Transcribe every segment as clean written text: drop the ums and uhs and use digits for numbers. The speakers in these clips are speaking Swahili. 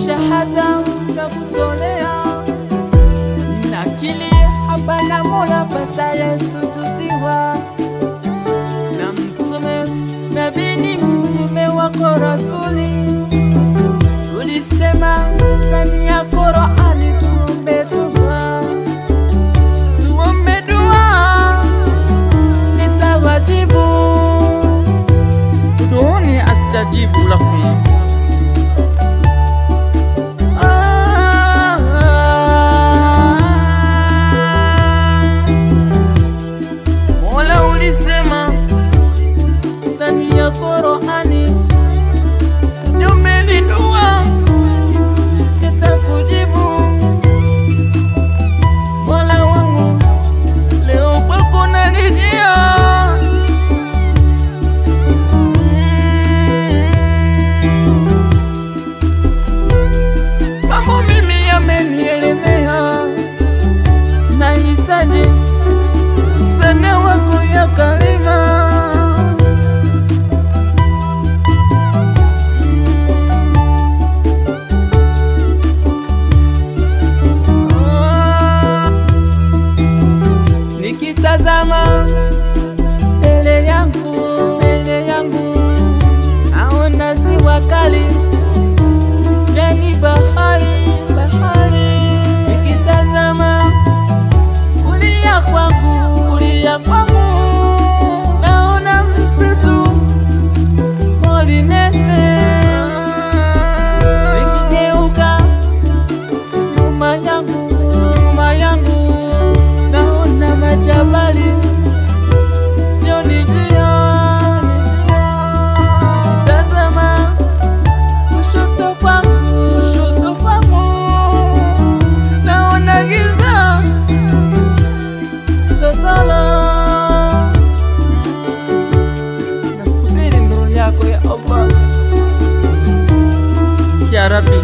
shahada na kutolea nakili hapa na Mola pasale sujudiwa na mtume nabii mtume wako rasuli ulisema ndani ya Qur'ani tuombe dua nitawajibu uduni astajibu lakum sana wako ya kalima nikitazama mbele yangu naona ziwa kali yani bahari nikitazama kulia kwangu naona msitu poli nene nikigeuka nyuma yangu naona majabali sio nijia tazama kushoto kwangu naona giza nasubiri nuru yako ya Allah ya Rabbi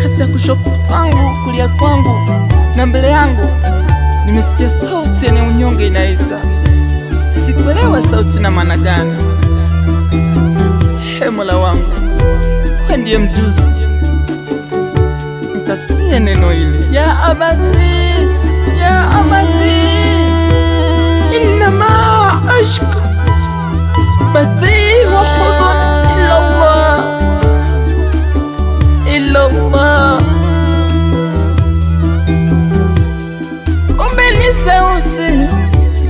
kata kushoto kwangu kulia kwangu na mbele yangu nimesikia sauti yenye unyonge inaita sikuelewa sauti na maana gani Mola wangu wewe ndiye mjuzi nitafsirie neno hili ya abadi إنما عشق بثي وحضن إلا الله kumbe ni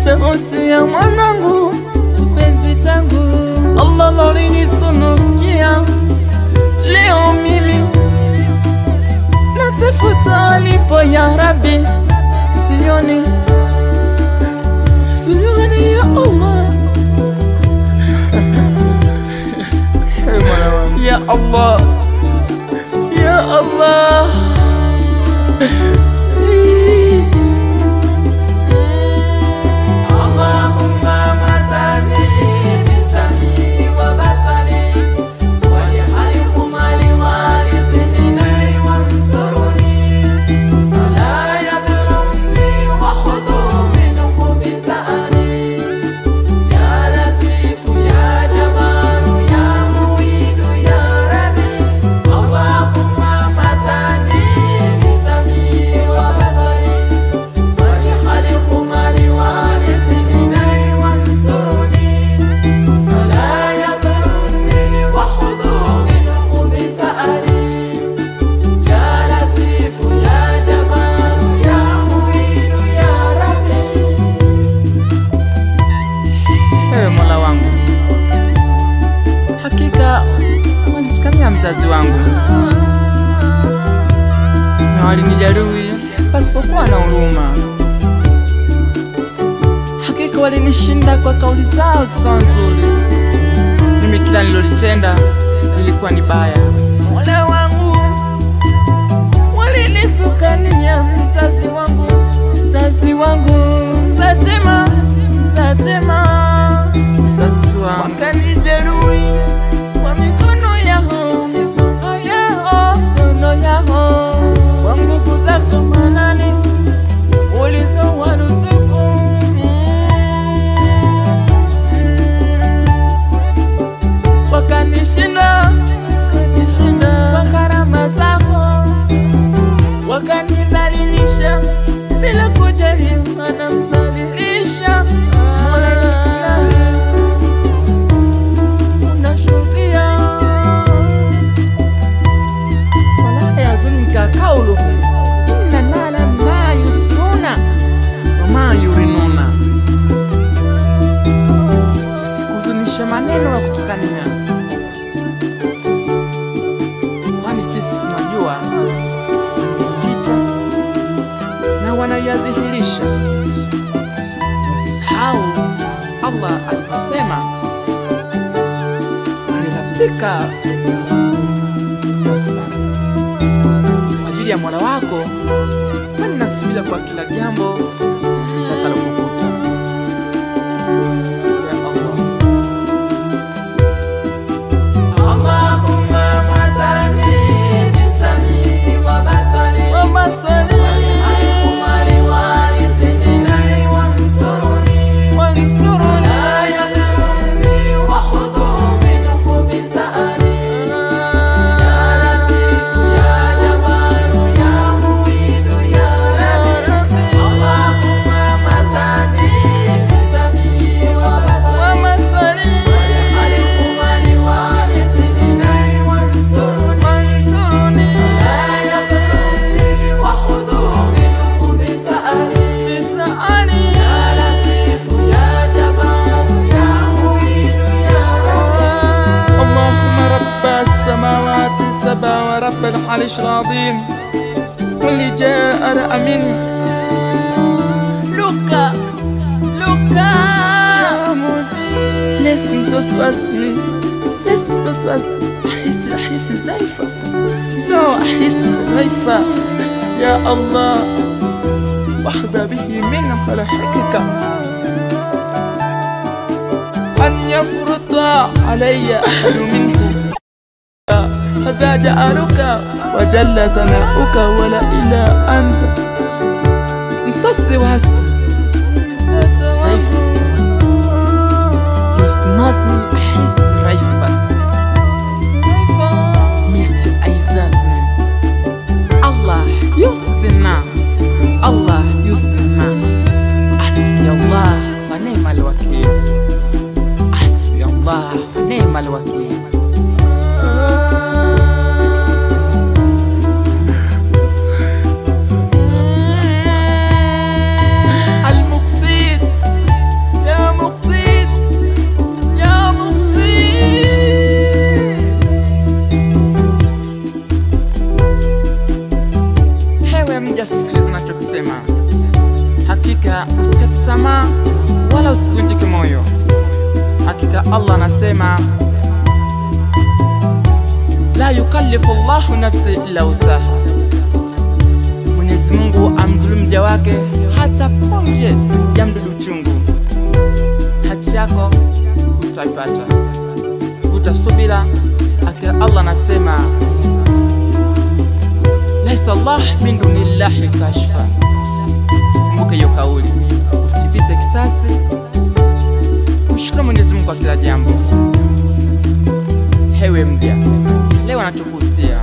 sauti ya mwanangu kipenzi changu Allah alinitunukia leo mimi natafuta alipo ya Rabbi sioni ya Allah ya Allah ya Allah Allahumma matani walinijeruhi pasipokuwa na huruma. Hakika walinishinda kwa kauli zao zikawa nzuri. Mimi kila nilolitenda lilikuwa ni baya. Mola wangu, walinitukania mzazi wangu, mzazi wangu, mzazema, mzazema, mzazi wangu. Wakanijeruhi kwa mikono yao, mikono yao, mikono yao, kwa nguvu zako manani ulizowaruzuku. Wakanishinda, wakanishinda kwa karama zako, wakanidhalilisha bila kujali wanambadilisha. Mola ilahi, unashuhudia. Wala yazunka kauluhum inna nala ma yusruna wa ma yurinuna. Sikuzunisha maneno ya kutukania, kwani sisi tunajua wanaficha na wanayadhihirisha. Usisahau Allah aliposema walirabbika fasbir, kwa ajili ya Mola wako kwani nasubira kwa kila jambo litakalokukuta. Ya Allah, Allahumma matani bisani wa basari wa basari ورب العرش العظيم واللي جاء أمين. لوكا لوكا يا مجيب، لازم توسوسني، لازم توسوسني. أحس زيفة، لا أحس زيفة. يا الله، واحدى به من خلقك أن يفرض علي أحد منه، هذا جعلك وجل ثناؤك ولا إله أنت. امتص وهست سيف يسناسني أحس ريفا مستي عيزاسني. الله يسننا، الله يسننا. حسبي الله ونعم الوكيل، حسبي الله ونعم الوكيل. Sikiliza ninachokisema. Hakika usikate tamaa wala usivunjike moyo. Hakika Allah anasema la yukallifu Allahu nafsi illa usaha. Mwenyezi Mungu amdhulumu mja wake hata punje ya mdudu chungu. Haki yako utaipata, utasubira. Hakika Allah anasema laisa Allah min dunillahi kashfa. Kumbuka hiyo kauli, usilipize kisasi, mshukuru Mwenyezi Mungu kwa kila jambo. Hewe mja, leo anachokuhusia